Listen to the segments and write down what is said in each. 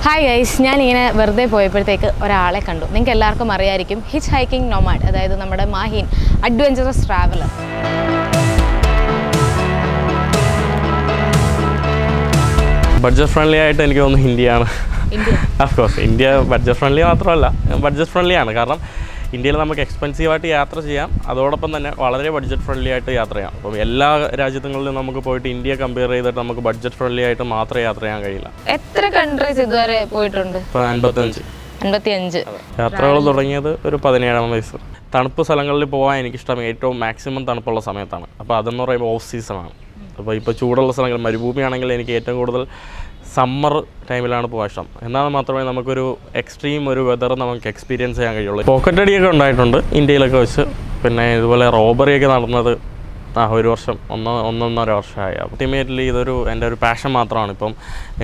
Hi guys, ഞാനിങ്ങനെ വെറുതെ പോയപ്പോഴത്തേക്ക് ഒരാളെ കണ്ടു. നിങ്ങൾക്ക് എല്ലാവർക്കും അറിയായിരിക്കും, ഹിച്ച് ഹൈക്കിംഗ് നൊമാഡ്, അതായത് നമ്മുടെ Mahin adventurous traveller. Budget friendly ആയിട്ട് എനിക്ക് തോന്നുന്നു ഇന്ത്യയാണ്. ഓഫ്കോഴ്സ് ഇന്ത്യ ബഡ്ജറ്റ് ഫ്രണ്ട്ലി മാത്രമല്ല, ബഡ്ജറ്റ് ഫ്രണ്ട്ലി ആണ്. കാരണം ഇന്ത്യയിൽ നമുക്ക് എക്സ്പെൻസീവായിട്ട് യാത്ര ചെയ്യാം, അതോടൊപ്പം തന്നെ വളരെ ബഡ്ജറ്റ് ഫ്രണ്ട്ലി ആയിട്ട് യാത്ര ചെയ്യാം. അപ്പം എല്ലാ രാജ്യങ്ങളിലും നമുക്ക് പോയിട്ട് ഇന്ത്യ കമ്പയർ ചെയ്തിട്ട് നമുക്ക് ബഡ്ജറ്റ് ഫ്രണ്ട്ലി ആയിട്ട് മാത്രമേ യാത്ര ചെയ്യാൻ കഴിയില്ല. എത്ര കൺട്രീസ് ഇതുവരെ പോയിട്ടുണ്ട്? 55 യാത്രകൾ തുടങ്ങിയത് ഒരു 17-ാം വയസ്സ്. തണുപ്പ് സ്ഥലങ്ങളിൽ പോകാൻ എനിക്കിഷ്ടം ഏറ്റവും മാക്സിമം തണുപ്പുള്ള സമയത്താണ്. അപ്പോൾ അതെന്ന് പറയുമ്പോൾ ഓഫ് സീസണാണ്. അപ്പോൾ ഇപ്പോൾ ചൂടുള്ള സ്ഥലങ്ങൾ, മരുഭൂമിയാണെങ്കിൽ എനിക്ക് ഏറ്റവും കൂടുതൽ സമ്മർ ടൈമിലാണ് പോകാൻ ഇഷ്ടം. എന്നാൽ മാത്രമേ നമുക്കൊരു എക്സ്ട്രീം ഒരു വെതർ നമുക്ക് എക്സ്പീരിയൻസ് ചെയ്യാൻ കഴിയുള്ളൂ. പോക്കറ്റ് അടിയൊക്കെ ഉണ്ടായിട്ടുണ്ട് ഇന്ത്യയിലൊക്കെ വെച്ച്. പിന്നെ ഇതുപോലെ റോബറിയൊക്കെ നടന്നത് ഒരു വർഷം, ഒന്നൊന്നര വർഷമായി. അൾട്ടിമേറ്റ്ലി ഇതൊരു എൻ്റെ ഒരു പാഷൻ മാത്രമാണ്. ഇപ്പം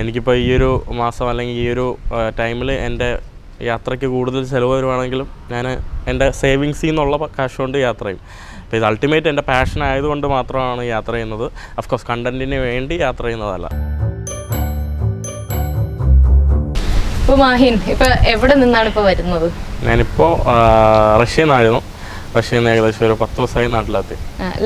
എനിക്കിപ്പോൾ ഈ ഒരു മാസം അല്ലെങ്കിൽ ഈ ഒരു ടൈമിൽ എൻ്റെ യാത്രയ്ക്ക് കൂടുതൽ ചിലവ് വരുവാണെങ്കിലും ഞാൻ എൻ്റെ സേവിങ്സിൽ നിന്നുള്ള കാശ് കൊണ്ട് യാത്ര ചെയ്യും. അപ്പോൾ ഇത് അൾട്ടിമേറ്റ് എൻ്റെ പാഷൻ ആയതുകൊണ്ട് മാത്രമാണ് യാത്ര ചെയ്യുന്നത്. അഫ്കോഴ്സ് കണ്ടൻറ്റിന് വേണ്ടി യാത്ര ചെയ്യുന്നതല്ല. ഇപ്പോൾ മാഹിൻ ഇപ്പോൾ എവിടെ നിന്നാണ് ഇപ്പോൾ വരുന്നത്? ഞാനിപ്പോൾ റഷ്യയിൽ നിന്നായിരുന്നു. റഷ്യയിൽ നിന്ന് ഏകദേശം ഒരു 10 ദിവസമായി നാട്ടിലെത്തി.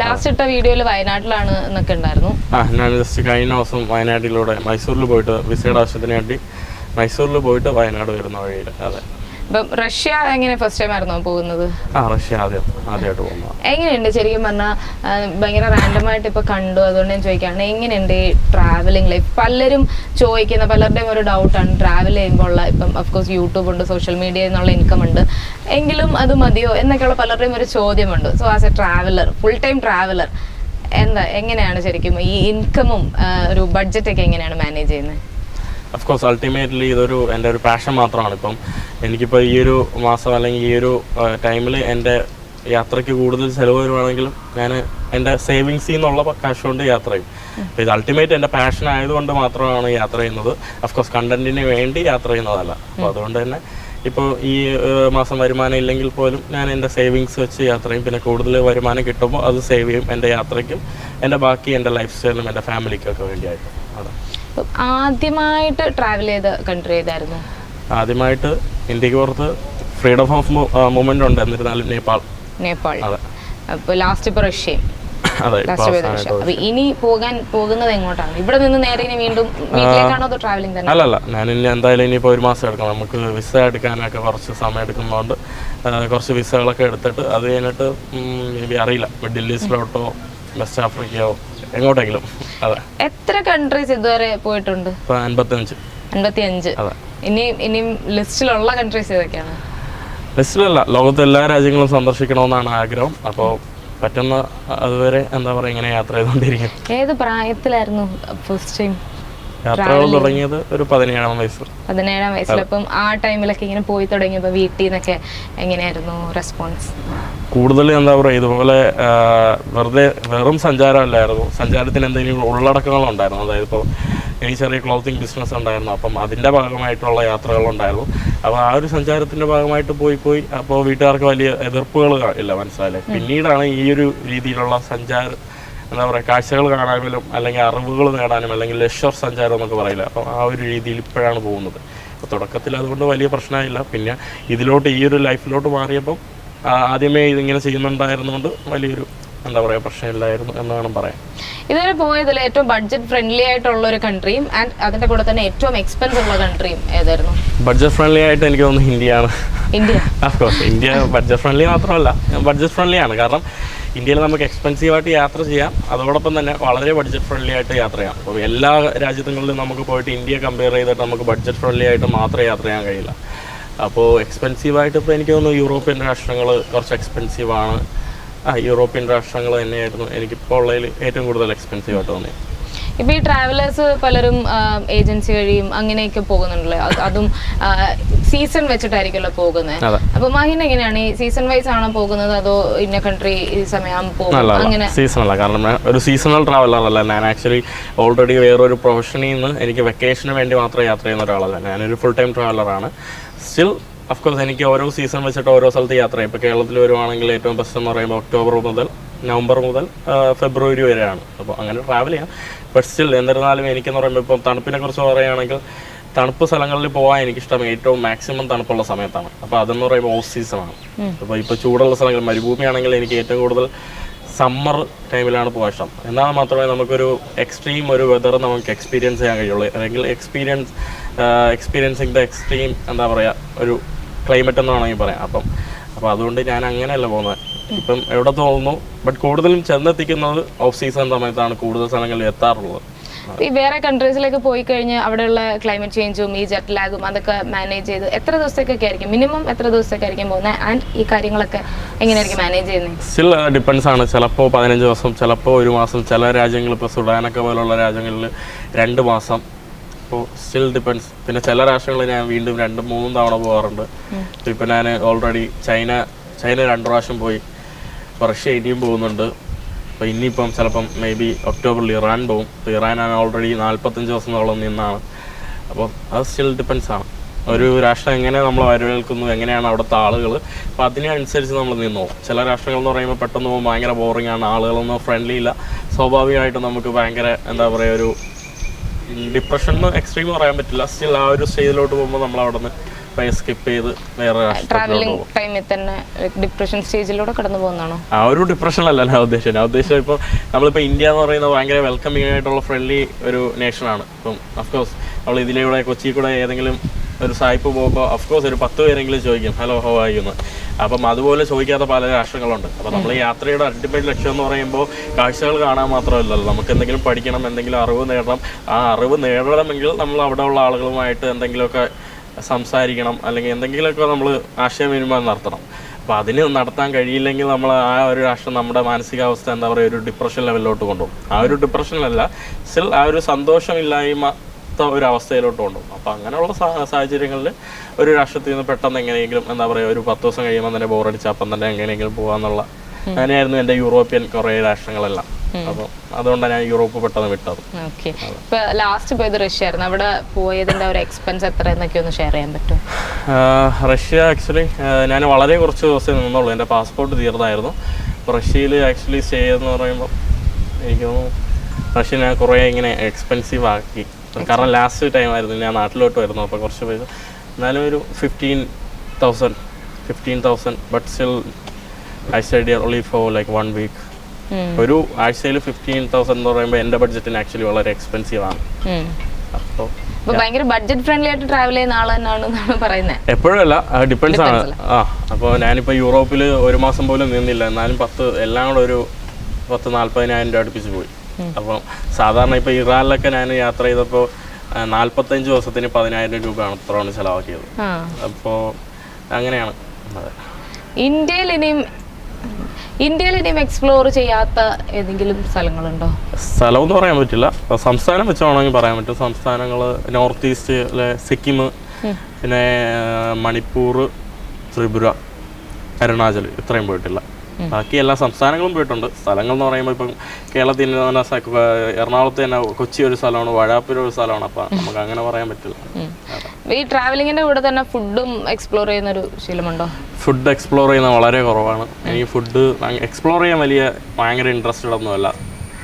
ലാസ്റ്റ് ഇട്ട വീഡിയോയിൽ വയനാട്ടിലാണ് എന്നൊക്കെ ഉണ്ടായിരുന്നു. ഞാൻ ജസ്റ്റ് കഴിഞ്ഞ ദിവസം വയനാട്ടിലൂടെ മൈസൂരിൽ പോയിട്ട് വിസയുടെ ആവശ്യത്തിന് വേണ്ടി മൈസൂരിൽ പോയിട്ട് വയനാട് വരുന്ന വഴിയിൽ. അതെ. ഇപ്പം റഷ്യ എങ്ങനെ ഫസ്റ്റ് ടൈം ആയിരുന്നോ പോകുന്നത്? റഷ്യ ആദ്യമായിട്ട് പോകുന്നത്. എങ്ങനെയുണ്ട് ശരിക്കും പറഞ്ഞാൽ? ഭയങ്കര റാൻഡമായിട്ട് ഇപ്പോൾ കണ്ടു, അതുകൊണ്ട് ഞാൻ ചോദിക്കുകയാണ്, എങ്ങനെയുണ്ട് ഈ ട്രാവലിംഗ് ലൈഫ്? പലരും ചോദിക്കുന്ന, പലരുടെയും ഒരു ഡൗട്ടാണ് ട്രാവൽ ചെയ്യുമ്പോൾ ഉള്ള, ഇപ്പം അഫ്കോഴ്സ് യൂട്യൂബ് ഉണ്ട്, സോഷ്യൽ മീഡിയ എന്നുള്ള ഇൻകം ഉണ്ട്, എങ്കിലും അത് മതിയോ എന്നൊക്കെയുള്ള പലരുടെയും ഒരു ചോദ്യമുണ്ട്. So as A traveller, full time traveller, എങ്ങനെയാണ് ശരിക്കും ഈ ഇൻകമും ഒരു ബഡ്ജറ്റൊക്കെ എങ്ങനെയാണ് മാനേജ് ചെയ്യുന്നത്? അഫ്കോഴ്സ് അൾട്ടിമേറ്റ്ലി ഇതൊരു എൻ്റെ ഒരു പാഷൻ മാത്രമാണ്. ഇപ്പം എനിക്കിപ്പോൾ ഈ ഒരു മാസം അല്ലെങ്കിൽ ഈ ഒരു ടൈമിൽ എൻ്റെ യാത്രയ്ക്ക് കൂടുതൽ ചിലവ് വരുവാണെങ്കിലും ഞാൻ എൻ്റെ സേവിങ്സിൽ നിന്നുള്ള കാശ് കൊണ്ട് യാത്ര ചെയ്യും. അപ്പോൾ ഇത് അൾട്ടിമേറ്റ് എൻ്റെ പാഷൻ ആയതുകൊണ്ട് മാത്രമാണ് യാത്ര ചെയ്യുന്നത്. അഫ്കോഴ്സ് കണ്ടൻറ്റിന് വേണ്ടി യാത്ര ചെയ്യുന്നതല്ല. അപ്പോൾ അതുകൊണ്ട് തന്നെ ഇപ്പോൾ ഈ മാസം വരുമാനം ഇല്ലെങ്കിൽ പോലും ഞാൻ എൻ്റെ സേവിങ്സ് വെച്ച് യാത്ര ചെയ്യും. പിന്നെ കൂടുതൽ വരുമാനം കിട്ടുമ്പോൾ അത് സേവ് ചെയ്യും എൻ്റെ യാത്രയ്ക്കും എൻ്റെ ബാക്കി എൻ്റെ ലൈഫ് സ്റ്റൈലിനും എൻ്റെ ഫാമിലിക്കൊക്കെ വേണ്ടിയായിട്ട്. അതെ. ആദ്യമായിട്ട് ട്രാവൽ ചെയ്ത കൺട്രി ഏതായിരുന്നു? ആദ്യമായിട്ട് ഇന്ത്യക്ക് പുറത്ത് ഫ്രീഡം ഓഫ് മൂവ്മെന്റ് ഉണ്ട്, എന്നിരുന്നാലും നേപ്പാൾ. അതെ. അപ്പോൾ ലാസ്റ്റ് ഇപ്പോൾ റഷ്യയും. അതെ. അപ്പോൾ ഇനി പോകുന്നത് എങ്ങോട്ടാണ്? ഇവിടെ നിന്ന് നേരെ ഇനി വീണ്ടും വീട്ടിലേക്കാണോ അതോ ട്രാവലിംഗ് തന്നെ? അല്ലല്ല, ഞാൻ ഇനി എന്തായാലും ഇനിയിപ്പോൾ ഒരു മാസം എടുക്കണം. നമുക്ക് വിസ എടുക്കാനൊക്കെ കുറച്ച് സമയം എടുക്കുന്നതുകൊണ്ട് കുറച്ച് വിസകളൊക്കെ എടുത്തിട്ട് അത് കഴിഞ്ഞിട്ട് അറിയില്ല, മിഡിൽ ഈസ്റ്റിലോട്ടോ വെസ്റ്റ് ആഫ്രിക്കയോ എങ്ങോട്ടെങ്കിലും. അതെ. എത്ര കൺട്രീസ് ഇതുവരെ പോയിട്ടുണ്ട്? 55. അതെ. ഇനിയും ലിസ്റ്റിലുള്ള കൺട്രീസ് ഏതൊക്കെയാണ്? ലിസ്റ്റിലല്ല, ലോകത്തെ എല്ലാ രാജ്യങ്ങളും സന്ദർശിക്കണമെന്നാണ് ആഗ്രഹം. അപ്പോൾ പറ്റുന്ന അതുവരെ എന്താ പറയുക, ഇങ്ങനെ യാത്ര ചെയ്തുകൊണ്ടിരിക്കും. ഏത് പ്രായത്തിലായിരുന്നു ഫസ്റ്റ് ടൈം യാത്രകൾ തുടങ്ങിയത്? ഒരു 17-ാം വയസ്സ്. 17-ാം വയസ്സിൽ. അപ്പം ആ ടൈമിലൊക്കെ ഇങ്ങനെ പോയി തുടങ്ങിയപ്പോൾ വീട്ടിൽ നിന്നൊക്കെ എങ്ങനെയായിരുന്നു റെസ്പോൺസ്? കൂടുതൽ എന്താ പറയുക, ഇതുപോലെ വെറും സഞ്ചാരമല്ലായിരുന്നു, സഞ്ചാരത്തിന് എന്തെങ്കിലും ഉള്ളടക്കങ്ങളുണ്ടായിരുന്നു. അതായത് ഇപ്പോൾ എനിക്ക് ചെറിയ ക്ലോത്തിങ് ബിസിനസ് ഉണ്ടായിരുന്നു, അപ്പം അതിൻ്റെ ഭാഗമായിട്ടുള്ള യാത്രകളുണ്ടായിരുന്നു. അപ്പോൾ ആ ഒരു സഞ്ചാരത്തിൻ്റെ ഭാഗമായിട്ട് പോയി അപ്പോൾ വീട്ടുകാർക്ക് വലിയ എതിർപ്പുകൾ ഇല്ല, മനസ്സിലായില്ലേ. പിന്നീടാണ് ഈ ഒരു രീതിയിലുള്ള എന്താ പറയുക, കാഴ്ചകൾ കാണാനും അല്ലെങ്കിൽ അറിവുകൾ നേടാനും അല്ലെങ്കിൽ ലക്ഷർ സഞ്ചാരം എന്നൊക്കെ പറയില്ല, അപ്പം ആ ഒരു രീതിയിൽ ഇപ്പോഴാണ് പോകുന്നത്. അപ്പോൾ തുടക്കത്തിൽ അതുകൊണ്ട് വലിയ പ്രശ്നമില്ല. പിന്നെ ഇതിലോട്ട് ഈ ഒരു ലൈഫിലോട്ട് മാറിയപ്പം ആദ്യമേ ഇതിങ്ങനെ ചെയ്യുന്നുണ്ടായിരുന്നുകൊണ്ട് വലിയൊരു എന്താ പറയുക പ്രശ്നമില്ലായിരുന്നു എന്ന് വേണം പറയാൻ. ഇതുവരെ പോയതിൽ ഏറ്റവും ബഡ്ജറ്റ് ഫ്രണ്ട്ലി ആയിട്ടുള്ള ഒരു കൺട്രിയും ആൻഡ് അതിൻ്റെ കൂടെ തന്നെ ഏറ്റവും എക്സ്പെൻസ് ഉള്ള കൺട്രിയും ഏതായിരുന്നു? ബഡ്ജറ്റ് ഫ്രണ്ട്ലി ആയിട്ട് എനിക്ക് തോന്നുന്നു ഇന്ത്യയാണ്. ഓഫ്കോഴ്സ് ഇന്ത്യ ബഡ്ജറ്റ് ഫ്രണ്ട്ലി മാത്രമല്ല, ബഡ്ജറ്റ് ഫ്രണ്ട്ലി ആണ്. കാരണം ഇന്ത്യയിൽ നമുക്ക് എക്സ്പെൻസീവായിട്ട് യാത്ര ചെയ്യാം, അതോടൊപ്പം തന്നെ വളരെ ബഡ്ജറ്റ് ഫ്രണ്ട്ലി ആയിട്ട് യാത്ര ചെയ്യാം. അപ്പോൾ എല്ലാ രാജ്യങ്ങളിലും നമുക്ക് പോയിട്ട് ഇന്ത്യ കമ്പയർ ചെയ്തിട്ട് നമുക്ക് ബഡ്ജറ്റ് ഫ്രണ്ട്ലി ആയിട്ട് മാത്രമേ യാത്ര ചെയ്യാൻ കഴിയില്ല. അപ്പോൾ എക്സ്പെൻസീവായിട്ട് ഇപ്പോൾ എനിക്ക് തോന്നുന്നു യൂറോപ്യൻ രാഷ്ട്രങ്ങൾ കുറച്ച് എക്സ്പെൻസീവാണ്. യൂറോപ്യൻ രാഷ്ട്രങ്ങൾ തന്നെയായിരുന്നു എനിക്കിപ്പോൾ ഉള്ളതിൽ ഏറ്റവും കൂടുതൽ എക്സ്പെൻസീവായിട്ട് തോന്നിയത്. ഇപ്പോൾ ഈ ട്രാവലേഴ്സ് പലരും ഏജൻസി വഴിയും അങ്ങനെയൊക്കെ പോകുന്നുണ്ടല്ലോ, അതും സീസൺ വെച്ചിട്ടായിരിക്കുമല്ലോ പോകുന്നത്. അപ്പോൾ മാഹിൻ എങ്ങനെയാണ്, ഈ സീസൺ വൈസ് ആണോ പോകുന്നത് അതോ ഇന്ന കൺട്രി ഈ സമയം പോകും? അങ്ങനെ സീസണല്ല, കാരണം ഒരു സീസണൽ ട്രാവലറല്ല ഞാൻ. ആക്ച്വലി ഓൾറെഡി വേറൊരു പ്രൊഫഷനിൽ നിന്ന് എനിക്ക് വെക്കേഷന് വേണ്ടി മാത്രം യാത്ര ചെയ്യുന്ന ഒരാളല്ല. ഞാനൊരു ഫുൾ ടൈം ട്രാവലറാണ്. സ്റ്റിൽ അഫ്കോഴ്സ് എനിക്ക് ഓരോ സീസൺ വെച്ചിട്ട് ഓരോ സ്ഥലത്ത് യാത്ര ചെയ്യും. ഇപ്പോൾ കേരളത്തിൽ വരുവാണെങ്കിൽ ഏറ്റവും ബെസ്റ്റ് എന്ന് പറയുമ്പോൾ ഒക്ടോബർ മുതൽ നവംബർ മുതൽ ഫെബ്രുവരി വരെയാണ്. അപ്പോൾ അങ്ങനെ ട്രാവൽ ചെയ്യാം. ബട്ട് സ്റ്റിൽ എന്നിരുന്നാലും എനിക്കെന്ന് പറയുമ്പോൾ ഇപ്പം തണുപ്പിനെ കുറിച്ച് പറയുകയാണെങ്കിൽ തണുപ്പ് സ്ഥലങ്ങളിൽ പോകാൻ എനിക്കിഷ്ടം ഏറ്റവും മാക്സിമം തണുപ്പുള്ള സമയത്താണ്. അപ്പോൾ അതെന്ന് പറയുമ്പോൾ ഓഫ് സീസണാണ്. അപ്പോൾ ഇപ്പോൾ ചൂടുള്ള സ്ഥലങ്ങൾ മരുഭൂമിയാണെങ്കിൽ എനിക്ക് ഏറ്റവും കൂടുതൽ സമ്മർ ടൈമിലാണ് പോകാൻ ഇഷ്ടം. എന്നാൽ മാത്രമേ നമുക്കൊരു എക്സ്ട്രീം ഒരു വെതർ നമുക്ക് എക്സ്പീരിയൻസ് ചെയ്യാൻ കഴിയുള്ളൂ. അല്ലെങ്കിൽ എക്സ്പീരിയൻസിങ് ദ എക്സ്ട്രീം എന്താ പറയുക ഒരു ക്ലൈമറ്റ് എന്ന് വേണമെങ്കിൽ പറയാം. അപ്പോൾ അതുകൊണ്ട് ഞാൻ അങ്ങനെയല്ല പോകുന്നത്. ഇപ്പം എവിടെ തോന്നുന്നു, ബട്ട് കൂടുതലും ചെന്നെത്തിക്കുന്നത് ഓഫ് സീസൺ സമയത്താണ് കൂടുതൽ സ്ഥലങ്ങളിൽ എത്താറുള്ളത്. ഈ വേറെ കൺട്രീസിലേക്ക് പോയി കഴിഞ്ഞ് അവിടെയുള്ള ക്ലൈമറ്റ് ചേഞ്ചും ഈ ജെറ്റ് ലാഗും അതൊക്കെ മാനേജ് ചെയ്ത് എത്ര ദിവസത്തേക്കൊക്കെ ആയിരിക്കും, മിനിമം എത്ര ദിവസത്തേക്കായിരിക്കും പോകുന്നത്? ആൻഡ് ഈ കാര്യങ്ങളൊക്കെ എങ്ങനെയായിരിക്കും മാനേജ് ചെയ്യുന്നത്? സ്റ്റിൽ ഡിപ്പെൻസ് ആണ്. ചിലപ്പോൾ 15 ദിവസം, ചിലപ്പോൾ 1 മാസം. ചില രാജ്യങ്ങൾ ഇപ്പോൾ സുഡാനൊക്കെ പോലുള്ള രാജ്യങ്ങളിൽ 2 മാസം. അപ്പോൾ സ്റ്റിൽ ഡിപ്പെൻസ്. പിന്നെ ചില രാഷ്ട്രങ്ങളിൽ ഞാൻ വീണ്ടും 2-3 തവണ പോകാറുണ്ട്. ഇപ്പോൾ ഞാൻ ഓൾറെഡി ചൈന 2 പ്രാവശ്യം പോയി. റഷ്യ ഇനിയും പോകുന്നുണ്ട്. അപ്പോൾ ഇനിയിപ്പം ചിലപ്പം മേ ബി ഒക്ടോബറിൽ ഇറാൻ പോകും. അപ്പോൾ ഇറാൻ ഞാൻ ഓൾറെഡി 45 ദിവസത്തോളം നിന്നാണ്. അപ്പം അത് സ്റ്റിൽ ഡിപ്പെൻസ് ആണ്. ഒരു രാഷ്ട്രം എങ്ങനെ നമ്മൾ വരവേൽക്കുന്നു, എങ്ങനെയാണ് അവിടുത്തെ ആളുകൾ, അപ്പോൾ അതിനനുസരിച്ച് നമ്മൾ നിന്നു പോകും. ചില രാഷ്ട്രങ്ങൾ എന്ന് പറയുമ്പോൾ പെട്ടെന്ന് പോകുമ്പോൾ ഭയങ്കര ബോറിംഗ് ആണ്, ആളുകളൊന്നും ഫ്രണ്ട്ലി ഇല്ല. സ്വാഭാവികമായിട്ട് നമുക്ക് ഭയങ്കര എന്താ പറയുക ഒരു ഡിപ്രഷൻ എക്സ്ട്രീം പറയാൻ പറ്റില്ല. സ്റ്റിൽ ആ ഒരു സ്റ്റേജിലോട്ട് പോകുമ്പോൾ നമ്മൾ അവിടെ നിന്ന് സ്കിപ്പ് ചെയ്ത് വേറെ ട്രാവലിംഗ് ടൈമിൽ തന്നെ ഡിപ്രഷൻ സ്റ്റേജിലൂടെ കടന്നു പോകുന്നതാണോ? ആ ഒരു ഡിപ്രഷനല്ല ഞാൻ ഉദ്ദേശിച്ചത്. ഇപ്പോൾ നമ്മളിപ്പോൾ ഇന്ത്യ എന്ന് പറയുന്നത് ഭയങ്കര വെൽക്കമിങ് ആയിട്ടുള്ള ഫ്രണ്ട്ലി ഒരു നേഷനാണ്. ഇപ്പം അഫ്കോഴ്സ് നമ്മൾ ഇതിലൂടെ കൊച്ചി കൂടെ ഏതെങ്കിലും ഒരു സായിപ്പ് പോകുമ്പോൾ അഫ്കോഴ്സ് ഒരു 10 പേരെങ്കിലും ചോദിക്കും ഹലോ ഹൗ ആർ യു എന്ന്. അപ്പം അതുപോലെ ചോദിക്കാത്ത പല രാഷ്ട്രങ്ങളുണ്ട്. അപ്പോൾ നമ്മൾ യാത്രയുടെ അൾട്ടിമേറ്റ് ലക്ഷ്യം എന്ന് പറയുമ്പോൾ കാഴ്ചകൾ കാണാൻ മാത്രമല്ലല്ലോ, നമുക്ക് എന്തെങ്കിലും പഠിക്കണം, എന്തെങ്കിലും അറിവ് നേടണം. ആ അറിവ് നേടണമെങ്കിൽ നമ്മൾ അവിടെ ഉള്ള ആളുകളുമായിട്ട് എന്തെങ്കിലുമൊക്കെ സംസാരിക്കണം, അല്ലെങ്കിൽ എന്തെങ്കിലുമൊക്കെ നമ്മൾ ആശയവിനിമയം നടത്തണം. അപ്പോൾ അതിന് നടത്താൻ കഴിയില്ലെങ്കിൽ നമ്മൾ ആ ഒരു രാഷ്ട്രം നമ്മുടെ മാനസികാവസ്ഥ എന്താ പറയുക ഒരു ഡിപ്രഷൻ ലെവലിലോട്ട് കൊണ്ടുപോകും. ആ ഒരു ഡിപ്രഷനല്ല, സ്റ്റിൽ ആ ഒരു സന്തോഷമില്ലായ്മ ഒരു അവസ്ഥയിലോട്ട് കൊണ്ടുപോകും. അപ്പോൾ അങ്ങനെയുള്ള സാഹചര്യങ്ങളിൽ ഒരു രാഷ്ട്രത്തിൽ നിന്ന് പെട്ടെന്ന് എങ്ങനെയെങ്കിലും എന്താ പറയുക ഒരു 10 ദിവസം കഴിയുമ്പോൾ തന്നെ ബോറടിച്ച് അപ്പം തന്നെ എങ്ങനെയെങ്കിലും പോകാമെന്നുള്ള അങ്ങനെയായിരുന്നു എൻ്റെ യൂറോപ്യൻ കുറേ രാഷ്ട്രങ്ങളെല്ലാം. അപ്പോൾ അതുകൊണ്ടാണ് ഞാൻ യൂറോപ്പ് പെട്ടെന്ന് വിട്ടത്. ഓക്കെ. ഇപ്പോൾ ലാസ്റ്റ് പോയത് റഷ്യ ആയിരുന്നു. അവിടെ പോയതിൻ്റെ ഒരു എക്സ്പെൻസ് എത്ര എന്നൊക്കെ ഒന്ന് ഷെയർ ചെയ്യാൻ പറ്റുമോ? റഷ്യ ആക്ച്വലി ഞാൻ വളരെ കുറച്ച് ദിവസം നിന്നുള്ളൂ. എൻ്റെ പാസ്പോർട്ട് തീർന്നായിരുന്നു. അപ്പോൾ റഷ്യയിൽ ആക്ച്വലി സ്റ്റേ എന്ന് പറയുമ്പോൾ എനിക്ക് തോന്നുന്നു റഷ്യ ഞാൻ കുറേ ഇങ്ങനെ എക്സ്പെൻസീവ് ആക്കി. കാരണം ലാസ്റ്റ് ടൈം ആയിരുന്നു ഞാൻ നാട്ടിലോട്ട് വരുന്നു. അപ്പോൾ കുറച്ച് പൈസ എന്നാലും ഒരു 15,000 but still I study only for like 1 week. ഒരു ആഴ്ചയിൽ 15,000 എന്ന് പറയുമ്പോൾ എൻ്റെ ബഡ്ജറ്റിന് ആക്ച്വലി വളരെ എക്സ്പെൻസീവ് ആണ്. അപ്പോൾ ഭയങ്കര ബഡ്ജറ്റ് ഫ്രണ്ട്ലി ആയിട്ട് ട്രാവൽ ചെയ്യുന്ന ആൾ തന്നെയാണ് പറയുന്നത്. എപ്പോഴല്ല, ഡിപ്പെൻസ് ആണ്. അപ്പോൾ ഞാനിപ്പോൾ യൂറോപ്പിൽ 1 മാസം പോലും നിന്നില്ല. എന്നാലും എല്ലാം കൂടെ ഒരു 10,000-40,000 രൂപ അടുപ്പിച്ച് പോയി. അപ്പം സാധാരണ ഇപ്പോൾ ഇറാനിലൊക്കെ ഞാൻ യാത്ര ചെയ്തപ്പോൾ 45 ദിവസത്തിന് 10,000 രൂപയാണ് അത്രയാണ് ചിലവാക്കിയത്. അപ്പോൾ അങ്ങനെയാണ്. ഇന്ത്യയിൽ ഇനിയും എക്സ്പ്ലോർ ചെയ്യാത്ത ഏതെങ്കിലും സ്ഥലങ്ങളുണ്ടോ? സ്ഥലം എന്ന് പറയാൻ പറ്റില്ല, സംസ്ഥാനം വെച്ച് വേണമെങ്കിൽ പറയാൻ പറ്റും. സംസ്ഥാനങ്ങൾ നോർത്ത് ഈസ്റ്റിലെ സിക്കിം, പിന്നെ മണിപ്പൂർ, ത്രിപുര, അരുണാചൽ ഇത്രയും പോയിട്ടില്ല. ബാക്കി എല്ലാ സംസ്ഥാനങ്ങളും പോയിട്ടുണ്ട്. സ്ഥലങ്ങൾ എന്ന് പറയുമ്പോൾ ഇപ്പം കേരളത്തിൽ തന്നെ എറണാകുളത്ത് തന്നെ കൊച്ചി ഒരു സ്ഥലമാണ്, വഴാപ്പൂർ ഒരു സ്ഥലമാണ്. അപ്പം നമുക്ക് അങ്ങനെ പറയാൻ പറ്റില്ല. ഈ ട്രാവലിങ്ങിൻ്റെ കൂടെ തന്നെ ഫുഡും എക്സ്പ്ലോർ ചെയ്യുന്ന ഒരു ശീലമുണ്ടോ? ഫുഡ് എക്സ്പ്ലോർ ചെയ്യുന്നത് വളരെ കുറവാണ്. എനിക്ക് ഫുഡ് എക്സ്പ്ലോർ ചെയ്യാൻ ഭയങ്കര ഇൻട്രസ്റ്റഡ് ഒന്നുമല്ല.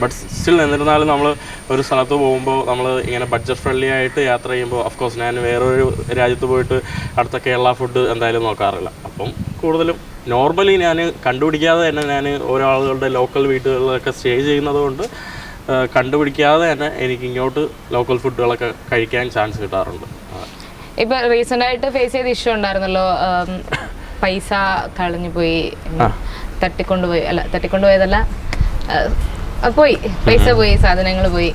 ബട്ട് സ്റ്റിൽ എന്നിരുന്നാലും നമ്മൾ ഒരു സ്ഥലത്ത് പോകുമ്പോൾ നമ്മൾ ഇങ്ങനെ ബഡ്ജറ്റ് ഫ്രണ്ട്ലി ആയിട്ട് യാത്ര ചെയ്യുമ്പോൾ അഫ്കോഴ്സ് ഞാൻ വേറൊരു രാജ്യത്ത് പോയിട്ട് അടുത്ത കേരള ഫുഡ് എന്തായാലും നോക്കാറില്ല. അപ്പം കൂടുതലും നോർമലി ഞാൻ കണ്ടുപിടിക്കാതെ തന്നെ ഞാൻ ഓരോ ആളുകളുടെ ലോക്കൽ വീടുകളിലൊക്കെ സ്റ്റേ ചെയ്യുന്നത് കൊണ്ട് കണ്ടുപിടിക്കാതെ തന്നെ എനിക്ക് ഇങ്ങോട്ട് ലോക്കൽ ഫുഡുകളൊക്കെ കഴിക്കാൻ ചാൻസ് കിട്ടാറുണ്ട്. ഇപ്പം റീസെൻ്റ് ആയിട്ട് ഫേസ് ചെയ്ത ഇഷ്യൂ ഉണ്ടായിരുന്നല്ലോ, പൈസ കളഞ്ഞു പോയി, തട്ടിക്കൊണ്ടുപോയതല്ല, പോയി പൈസ പോയി, സാധനങ്ങൾ പോയി.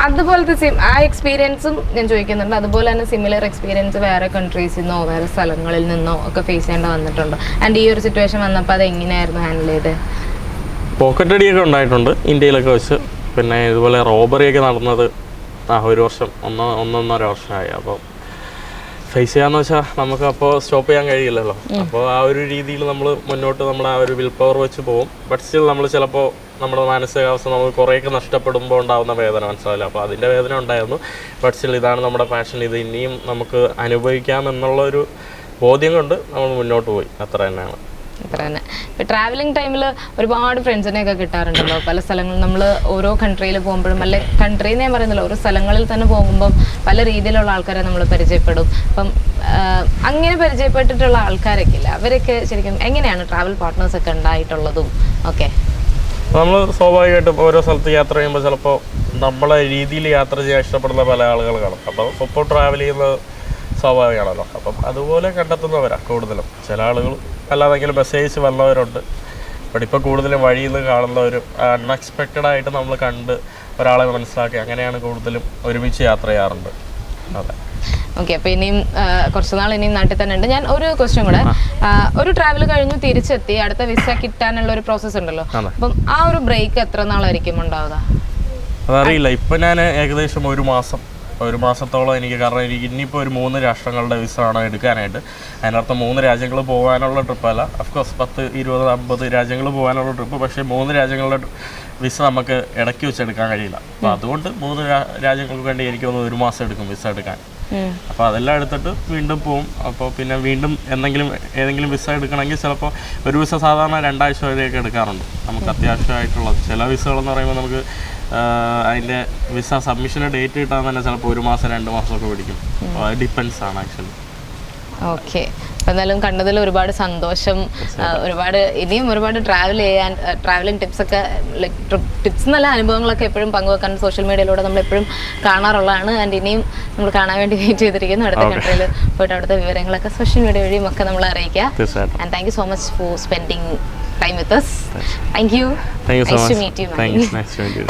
അതുപോലത്തെ ആ എക്സ്പീരിയൻസും ഞാൻ ചോദിക്കുന്നുണ്ട്. അതുപോലെ തന്നെ സിമിലർ എക്സ്പീരിയൻസ് വേറെ കൺട്രീസിൽ നിന്നോ വേറെ സ്ഥലങ്ങളിൽ നിന്നോ ഒക്കെ ഫേസ് ചെയ്യേണ്ട വന്നിട്ടുണ്ടോ? ആൻഡ് ഈ ഒരു സിറ്റുവേഷൻ വന്നപ്പോൾ അത് എങ്ങനെയായിരുന്നു ഹാൻഡിൽ ചെയ്ത്? പോക്കറ്റ് അടിയൊക്കെ ഉണ്ടായിട്ടുണ്ട് ഇന്ത്യയിലൊക്കെ വെച്ച്. പിന്നെ ഇതുപോലെ റോബറിയൊക്കെ നടന്നത് 1 വർഷം 1.5 വർഷമായി. അപ്പോൾ ഫേസ് ചെയ്യാന്ന് വെച്ചാൽ നമുക്ക് അപ്പോൾ സ്റ്റോപ്പ് ചെയ്യാൻ കഴിയില്ലല്ലോ. അപ്പോൾ ആ ഒരു രീതിയിൽ നമ്മൾ മുന്നോട്ട് നമ്മൾ ആ ഒരു വിൽ പവർ വെച്ച് പോകും. ബട്ട് സ്റ്റിൽ നമ്മൾ ചിലപ്പോൾ നമ്മുടെ മാനസികാവസ്ഥ നമുക്ക് കുറേയൊക്കെ നഷ്ടപ്പെടുമ്പോൾ ഉണ്ടാകുന്ന വേദന മനസ്സിലാവില്ല. അപ്പോൾ അതിൻ്റെ വേദന ഉണ്ടായിരുന്നു. ബട്ട് സ്റ്റിൽ ഇതാണ് നമ്മുടെ പാഷൻ, ഇത് ഇനിയും നമുക്ക് അനുഭവിക്കാം എന്നുള്ളൊരു ബോധ്യം കൊണ്ട് നമ്മൾ മുന്നോട്ട് പോയി. അത്ര തന്നെയാണ്. അത്ര തന്നെ. ഇപ്പോൾ ട്രാവലിംഗ് ടൈമിൽ ഒരുപാട് ഫ്രണ്ട്സിനെയൊക്കെ കിട്ടാറുണ്ടല്ലോ പല സ്ഥലങ്ങളിൽ. നമ്മൾ ഓരോ കൺട്രിയിൽ പോകുമ്പോഴും അല്ലെ കൺട്രി എന്ന് ഞാൻ പറയുന്നില്ല, ഓരോ സ്ഥലങ്ങളിൽ തന്നെ പോകുമ്പം പല രീതിയിലുള്ള ആൾക്കാരെ നമ്മൾ പരിചയപ്പെടും. അപ്പം അങ്ങനെ പരിചയപ്പെട്ടിട്ടുള്ള ആൾക്കാരൊക്കെ ഇല്ല, അവരൊക്കെ ശരിക്കും എങ്ങനെയാണ് ട്രാവൽ പാർട്ട്നേഴ്സൊക്കെ ഉണ്ടായിട്ടുള്ളതും ഒക്കെ? നമ്മൾ സ്വാഭാവികമായിട്ടും ഓരോ സ്ഥലത്ത് യാത്ര ചെയ്യുമ്പോൾ ചിലപ്പോൾ നമ്മളെ രീതിയിൽ യാത്ര ചെയ്യാൻ ഇഷ്ടപ്പെടുന്ന പല ആളുകൾ കാണും. അപ്പോൾ ഇപ്പോൾ ട്രാവൽ ചെയ്യുന്നത് സ്വാഭാവികമാണല്ലോ. അപ്പം അതുപോലെ കണ്ടെത്തുന്നവരാണ് കൂടുതലും. ചില ആളുകൾ അല്ലാതെങ്കിലും മെസ്സേജ് വന്നവരുണ്ട്. ബട്ട് ഇപ്പോൾ കൂടുതലും വഴിയിൽ നിന്ന് കാണുന്നവരും അൺഎക്സ്പെക്റ്റഡ് ആയിട്ട് നമ്മൾ കണ്ട് ഒരാളെ മനസ്സിലാക്കി അങ്ങനെയാണ് കൂടുതലും ഒരുമിച്ച് യാത്ര ചെയ്യാറുണ്ട്. അതെ. ഓക്കെ, അപ്പോൾ ഇനിയും കുറച്ച് നാൾ ഇനിയും നാട്ടിൽ തന്നെ ഉണ്ട്. ഞാൻ ഒരു ക്വസ്റ്റ്യൻ കൂടെ, ഒരു ട്രാവൽ കഴിഞ്ഞു തിരിച്ചെത്തി അടുത്ത വിസ കിട്ടാനുള്ള ഒരു പ്രോസസ്സ് ഉണ്ടല്ലോ, അപ്പം ആ ഒരു ബ്രേക്ക് എത്ര നാളായിരിക്കും ഉണ്ടാവുക? അതറിയില്ല. ഇപ്പം ഞാൻ ഏകദേശം ഒരു മാസത്തോളം എനിക്ക്, കാരണം എനിക്ക് ഇനിയിപ്പോൾ ഒരു 3 രാഷ്ട്രങ്ങളുടെ വിസ ആണ് എടുക്കാനായിട്ട്. അതിനർത്ഥം 3 രാജ്യങ്ങൾ പോകാനുള്ള ട്രിപ്പല്ല, അഫ്കോഴ്സ് 10, 20, 50 രാജ്യങ്ങൾ പോകാനുള്ള ട്രിപ്പ്. പക്ഷേ 3 രാജ്യങ്ങളുടെ വിസ നമുക്ക് ഇടയ്ക്ക് വെച്ച് എടുക്കാൻ കഴിയില്ല. അപ്പോൾ അതുകൊണ്ട് 3 രാജ്യങ്ങൾക്ക് വേണ്ടി എനിക്ക് തോന്നുന്നു 1 മാസം എടുക്കും വിസ എടുക്കാൻ. അപ്പോൾ അതെല്ലാം എടുത്തിട്ട് വീണ്ടും പോവും. അപ്പോൾ പിന്നെ വീണ്ടും ഏതെങ്കിലും വിസ എടുക്കണമെങ്കിൽ ചിലപ്പോൾ ഒരു വിസ സാധാരണ 2 ആഴ്ച വരെയൊക്കെ എടുക്കാറുണ്ട്. നമുക്ക് അത്യാവശ്യമായിട്ടുള്ള ചില വിസകളെന്ന് പറയുമ്പോൾ നമുക്ക് അതിൻ്റെ വിസ സബ്മിഷന് ഡേറ്റ് കിട്ടാൻ തന്നെ ചിലപ്പോൾ 1 മാസം 2 മാസമൊക്കെ പിടിക്കും. അത് ഡിപ്പെൻസ് ആണ് ആക്ച്വലി. ഓക്കെ, അപ്പോൾ എന്തായാലും കണ്ടതിൽ ഒരുപാട് സന്തോഷം. ഇനിയും ഒരുപാട് ട്രാവൽ ചെയ്യാൻ, ട്രാവലിംഗ് ടിപ്സൊക്കെ, ടിപ്സ് നല്ല അനുഭവങ്ങളൊക്കെ എപ്പോഴും പങ്കുവെക്കാൻ സോഷ്യൽ മീഡിയയിലൂടെ നമ്മൾ എപ്പോഴും കാണാറുള്ളതാണ്. ആൻഡ് ഇനിയും നമ്മൾ കാണാൻ വേണ്ടി വെയിറ്റ് ചെയ്തിരിക്കുന്നു. അടുത്ത കൺട്രിയിൽ പോയിട്ട് അവിടുത്തെ വിവരങ്ങളൊക്കെ സോഷ്യൽ മീഡിയ വഴിയും ഒക്കെ നമ്മൾ അറിയിക്കുക. And thank you so much for spending time with us. Thank you. Thank you so much. Nice to meet you. Thanks. Nice to meet you.